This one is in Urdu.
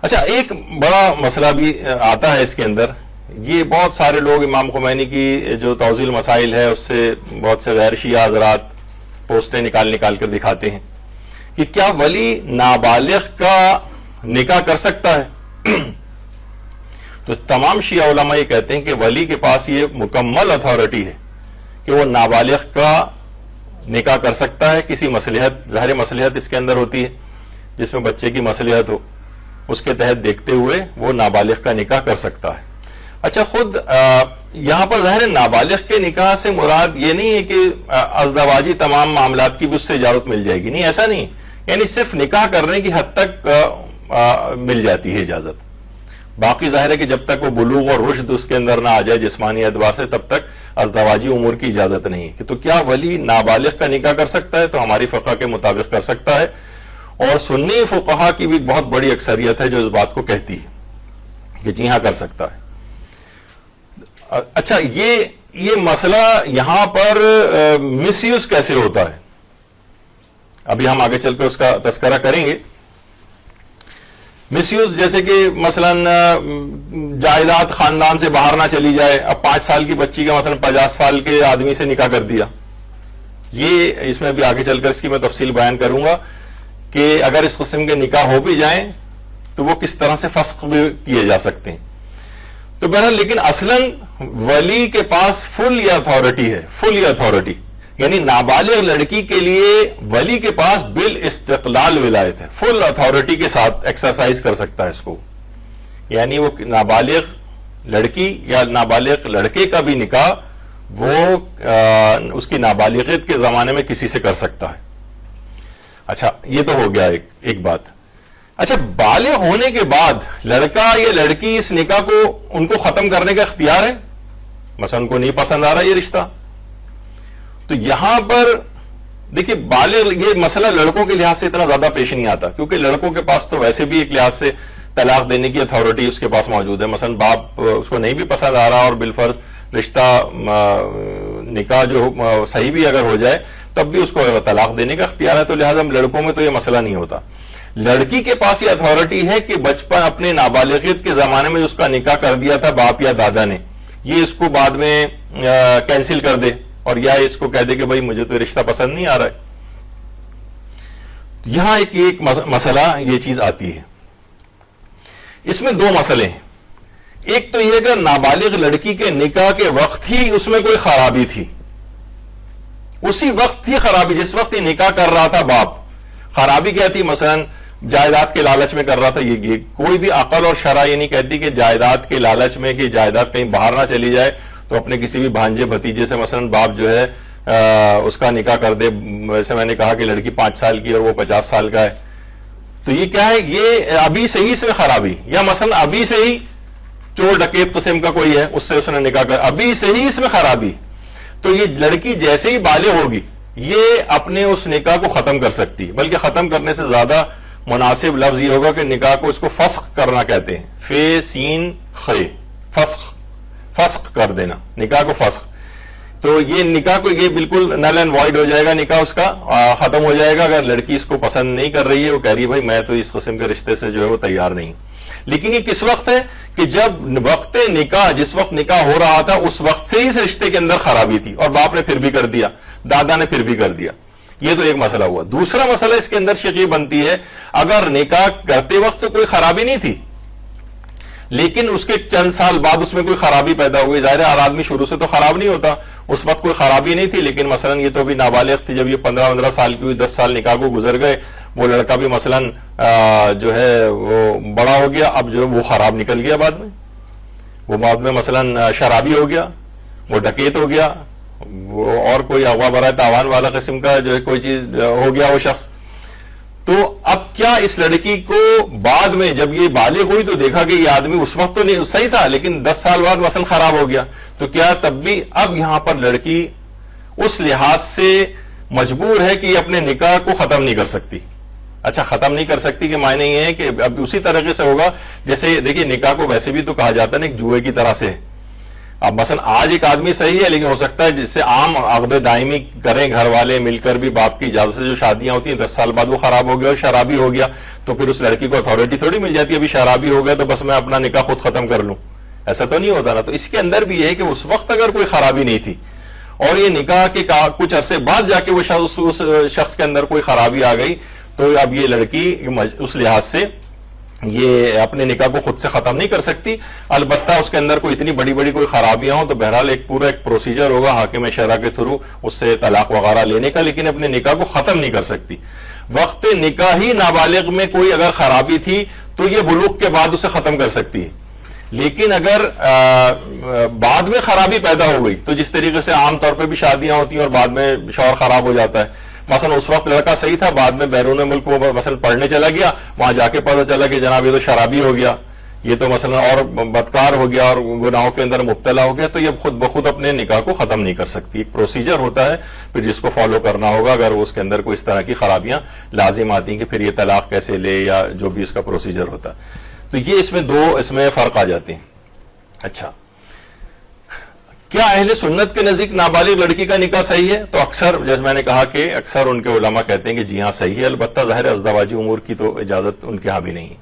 اچھا، ایک بڑا مسئلہ بھی آتا ہے اس کے اندر. یہ بہت سارے لوگ امام خمینی کی جو توضیح المسائل ہے اس سے بہت سے غیر شیعہ حضرات پوسٹیں نکال کر دکھاتے ہیں کہ کیا ولی نابالغ کا نکاح کر سکتا ہے؟ تو تمام شیعہ علماء یہ کہتے ہیں کہ ولی کے پاس یہ مکمل اتھارٹی ہے کہ وہ نابالغ کا نکاح کر سکتا ہے. کسی مصلحت، ظاہر مصلحت اس کے اندر ہوتی ہے جس میں بچے کی مصلحت ہو، اس کے تحت دیکھتے ہوئے وہ نابالغ کا نکاح کر سکتا ہے. اچھا، خود یہاں پر ظاہر نابالغ کے نکاح سے مراد یہ نہیں ہے کہ ازدواجی تمام معاملات کی بھی اس سے اجازت مل جائے گی، نہیں، ایسا نہیں. یعنی صرف نکاح کرنے کی حد تک مل جاتی ہے اجازت. باقی ظاہر ہے کہ جب تک وہ بلوغ اور رشد اس کے اندر نہ آ جائے جسمانی اعتبار سے، تب تک ازدواجی امور کی اجازت نہیں ہے. کہ تو کیا ولی نابالغ کا نکاح کر سکتا ہے؟ تو ہماری فقہ کے مطابق کر سکتا ہے، اور سنی فقہا کی بھی بہت بڑی اکثریت ہے جو اس بات کو کہتی ہے کہ جی ہاں کر سکتا ہے. اچھا، یہ مسئلہ یہاں پر مس یوز کیسے ہوتا ہے، ابھی ہم آگے چل کر اس کا تذکرہ کریں گے. مس یوز جیسے کہ مثلا جائیداد خاندان سے باہر نہ چلی جائے. اب 5 سال کی بچی کا مثلا 50 سال کے آدمی سے نکاح کر دیا. یہ اس میں بھی آگے چل کر اس کی میں تفصیل بیان کروں گا کہ اگر اس قسم کے نکاح ہو بھی جائیں تو وہ کس طرح سے فسخ بھی کیے جا سکتے ہیں. تو بہرحال لیکن اصلاً ولی کے پاس فل اتھارٹی ہے، فل اتھارٹی. یعنی نابالغ لڑکی کے لیے ولی کے پاس بالاستقلال ولایت ہے، فل اتھارٹی کے ساتھ ایکسرسائز کر سکتا ہے اس کو. یعنی وہ نابالغ لڑکی یا نابالغ لڑکے کا بھی نکاح وہ اس کی نابالغیت کے زمانے میں کسی سے کر سکتا ہے. اچھا، یہ تو ہو گیا ایک بات. اچھا، بالغ ہونے کے بعد لڑکا یا لڑکی اس نکاح کو ان کو ختم کرنے کا اختیار ہے؟ مثلا ان کو نہیں پسند آ رہا یہ رشتہ، تو یہاں پر دیکھیے بالغ، یہ مسئلہ لڑکوں کے لحاظ سے اتنا زیادہ پیش نہیں آتا کیونکہ لڑکوں کے پاس تو ویسے بھی ایک لحاظ سے طلاق دینے کی اتھارٹی اس کے پاس موجود ہے. مثلا باپ اس کو نہیں بھی پسند آ رہا اور بالفرض رشتہ نکاح جو صحیح بھی اگر ہو جائے تب بھی اس کو طلاق دینے کا اختیار ہے. تو لہٰذا لڑکوں میں تو یہ مسئلہ نہیں ہوتا. لڑکی کے پاس یہ اتھارٹی ہے کہ بچپن اپنے نابالغیت کے زمانے میں اس کا نکاح کر دیا تھا باپ یا دادا نے، یہ اس کو بعد میں کینسل کر دے اور یا اس کو کہہ دے کہ بھائی مجھے تو رشتہ پسند نہیں آ رہا ہے. یہاں ایک مسئلہ یہ چیز آتی ہے. اس میں 2 مسئلے ہیں. ایک تو یہ کہ نابالغ لڑکی کے نکاح کے وقت ہی اس میں کوئی خرابی تھی، اسی وقت ہی خرابی، جس وقت یہ نکاح کر رہا تھا باپ. خرابی کیا تھی؟ مثلا جائیداد کے لالچ میں کر رہا تھا. یہ کوئی بھی عقل اور شرع یہ نہیں کہتی کہ جائیداد کے لالچ میں کہ جائیداد کہیں باہر نہ چلی جائے تو اپنے کسی بھی بھانجے بھتیجے سے مثلا باپ جو ہے اس کا نکاح کر دے. ویسے میں نے کہا کہ لڑکی 5 سال کی اور وہ 50 سال کا ہے، تو یہ کیا ہے؟ یہ ابھی سے ہی اس میں خرابی، یا مثلا ابھی سے ہی چور ڈکیت قسم کا کوئی ہے اس سے اس نے نکاح کر، ابھی سے ہی اس میں خرابی. تو یہ لڑکی جیسے ہی بالغ ہوگی یہ اپنے اس نکاح کو ختم کر سکتی ہے. بلکہ ختم کرنے سے زیادہ مناسب لفظ یہ ہوگا کہ نکاح کو اس کو فسخ کرنا کہتے ہیں. فے سین خے، فسخ کر دینا، نکاح کو فسخ. تو یہ نکاح کو یہ بالکل نل اینڈ وائڈ ہو جائے گا، نکاح اس کا ختم ہو جائے گا. اگر لڑکی اس کو پسند نہیں کر رہی ہے، وہ کہہ رہی ہے بھائی میں تو اس قسم کے رشتے سے جو ہے وہ تیار نہیں. لیکن یہ کس وقت ہے کہ جب وقت نکاح، جس وقت نکاح ہو رہا تھا اس وقت سے اس رشتے کے اندر خرابی تھی اور باپ نے پھر بھی کر دیا، دادا نے پھر بھی کر دیا. یہ تو ایک مسئلہ ہوا. دوسرا مسئلہ اس کے اندر شکی بنتی ہے اگر نکاح کرتے وقت تو کوئی خرابی نہیں تھی لیکن اس کے چند سال بعد اس میں کوئی خرابی پیدا ہوئی. ظاہر ہے ہر آدمی شروع سے تو خراب نہیں ہوتا، اس وقت کوئی خرابی نہیں تھی لیکن مثلا یہ تو بھی نابالغ تھی. جب یہ 15 سال کی ہوئی، 10 سال نکاح کو گزر گئے، وہ لڑکا بھی مثلا جو ہے وہ بڑا ہو گیا، اب جو ہے وہ خراب نکل گیا. بعد میں مثلا شرابی ہو گیا، وہ ڈکیت ہو گیا، وہ اور کوئی اغوا برائے تاوان والا قسم کا جو ہے کوئی چیز ہو گیا وہ شخص. تو اب کیا اس لڑکی کو بعد میں جب یہ بالغ ہوئی تو دیکھا کہ یہ آدمی اس وقت تو نہیں صحیح تھا لیکن 10 سال بعد مثلا خراب ہو گیا، تو کیا تب بھی اب یہاں پر لڑکی اس لحاظ سے مجبور ہے کہ یہ اپنے نکاح کو ختم نہیں کر سکتی؟ اچھا، ختم نہیں کر سکتی کہ معنی یہ ہے کہ اب اسی طریقے سے ہوگا جیسے دیکھیے نکاح کو ویسے بھی تو کہا جاتا ہے نا ایک جوئے کی طرح سے. اب مثلا آج ایک آدمی صحیح ہے لیکن ہو سکتا ہے جس سے عام عقد دائمی کریں گھر والے مل کر بھی باپ کی اجازت سے جو شادیاں ہوتی ہیں 10 سال بعد وہ خراب ہو گیا اور شرابی ہو گیا. تو پھر اس لڑکی کو اتھارٹی تھوڑی مل جاتی ہے ابھی شرابی ہو گیا تو بس میں اپنا نکاح خود ختم کر لوں، ایسا تو نہیں ہوتا نا. تو اس کے اندر بھی یہ ہے کہ اس وقت اگر کوئی خرابی نہیں تھی اور یہ نکاح کے کچھ عرصے بعد جا کے وہ اس شخص کے اندر کوئی خرابی آ گئی تو اب یہ لڑکی اس لحاظ سے یہ اپنے نکاح کو خود سے ختم نہیں کر سکتی. البتہ اس کے اندر کوئی اتنی بڑی بڑی کوئی خرابیاں ہوں تو بہرحال ایک پروسیجر ہوگا حاکم شرع کے تھرو اس سے طلاق وغیرہ لینے کا، لیکن اپنے نکاح کو ختم نہیں کر سکتی. وقت نکاح ہی نابالغ میں کوئی اگر خرابی تھی تو یہ بلوغ کے بعد اسے ختم کر سکتی ہے. لیکن اگر بعد میں خرابی پیدا ہو گئی تو جس طریقے سے عام طور پہ بھی شادیاں ہوتی ہیں اور بعد میں شوہر خراب ہو جاتا ہے، مثلا اس وقت لڑکا صحیح تھا، بعد میں بیرون ملک وہ مثلا پڑھنے چلا گیا، وہاں جا کے پتہ چلا کہ جناب یہ تو شرابی ہو گیا، یہ تو مثلا اور بدکار ہو گیا اور گناہوں کے اندر مبتلا ہو گیا، تو یہ خود بخود اپنے نکاح کو ختم نہیں کر سکتی. ایک پروسیجر ہوتا ہے پھر جس کو فالو کرنا ہوگا. اگر اس کے اندر کوئی اس طرح کی خرابیاں لازم آتی ہیں کہ پھر یہ طلاق کیسے لے یا جو بھی اس کا پروسیجر ہوتا ہے. تو یہ اس میں فرق آ جاتے ہیں. اچھا، کیا اہل سنت کے نزدیک نابالغ لڑکی کا نکاح صحیح ہے؟ تو اکثر جیسے میں نے کہا کہ اکثر ان کے علماء کہتے ہیں کہ جی ہاں صحیح ہے. البتہ ظاہر ازدواجی امور کی تو اجازت ان کے ہاں بھی نہیں.